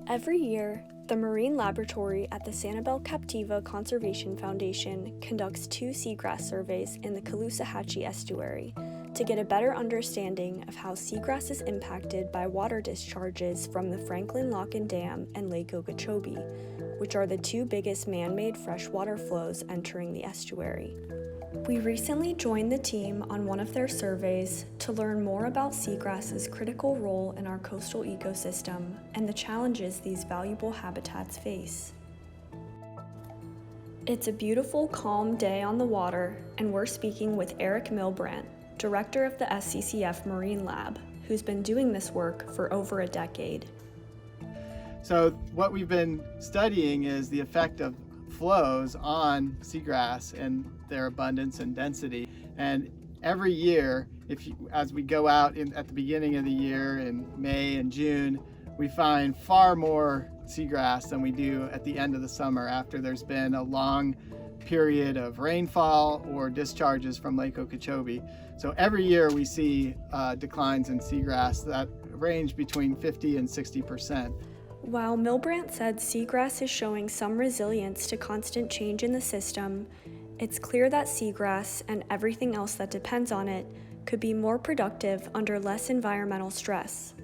Every year, the Marine Laboratory at the Sanibel-Captiva Conservation Foundation conducts 2 seagrass surveys in the Caloosahatchee Estuary to get a better understanding of how seagrass is impacted by water discharges from the Franklin Lock and Dam and Lake Okeechobee, which are the 2 biggest man-made freshwater flows entering the estuary. We recently joined the team on one of their surveys to learn more about seagrass's critical role in our coastal ecosystem and the challenges these valuable habitats face. It's a beautiful, calm day on the water, and we're speaking with Eric Milbrandt, director of the SCCF Marine Lab, who's been doing this work for over a decade. So what we've been studying is the effect of flows on seagrass and their abundance and density. And every year, as we go out at the beginning of the year in May and June, we find far more seagrass than we do at the end of the summer after there's been a long period of rainfall or discharges from Lake Okeechobee. So every year we see declines in seagrass that range between 50 and 60%. While Milbrandt said seagrass is showing some resilience to constant change in the system, it's clear that seagrass and everything else that depends on it could be more productive under less environmental stress.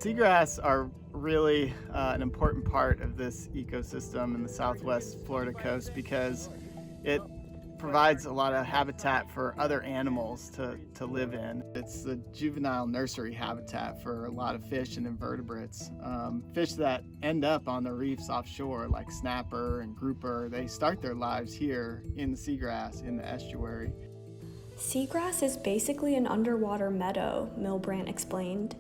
Seagrass are really an important part of this ecosystem in the southwest Florida coast because it provides a lot of habitat for other animals to live in. It's the juvenile nursery habitat for a lot of fish and invertebrates. Fish that end up on the reefs offshore, like snapper and grouper, they start their lives here in the seagrass, in the estuary. Seagrass is basically an underwater meadow, Milbrandt explained.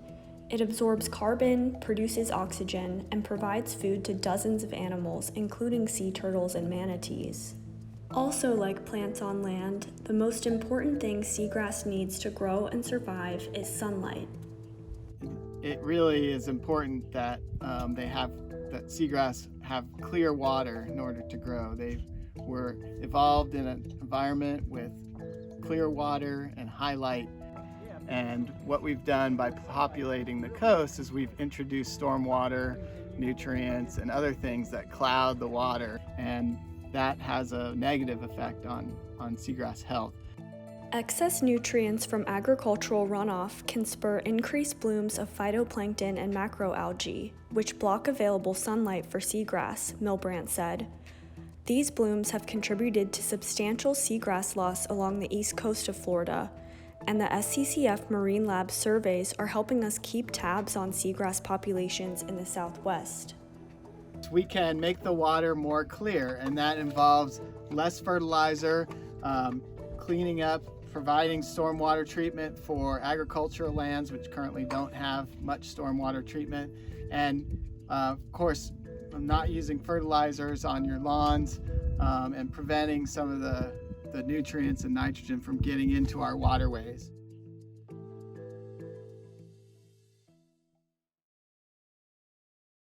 It absorbs carbon, produces oxygen, and provides food to dozens of animals, including sea turtles and manatees. Also, like plants on land, the most important thing seagrass needs to grow and survive is sunlight. It really is important that seagrass have clear water in order to grow. They were evolved in an environment with clear water and high light. And what we've done by populating the coast is we've introduced stormwater, nutrients, and other things that cloud the water. And that has a negative effect on seagrass health. Excess nutrients from agricultural runoff can spur increased blooms of phytoplankton and macroalgae, which block available sunlight for seagrass, Milbrandt said. These blooms have contributed to substantial seagrass loss along the east coast of Florida, and the SCCF Marine Lab surveys are helping us keep tabs on seagrass populations in the southwest. We can make the water more clear, and that involves less fertilizer, cleaning up, providing stormwater treatment for agricultural lands which currently don't have much stormwater treatment, and of course not using fertilizers on your lawns, and preventing some of the nutrients and nitrogen from getting into our waterways.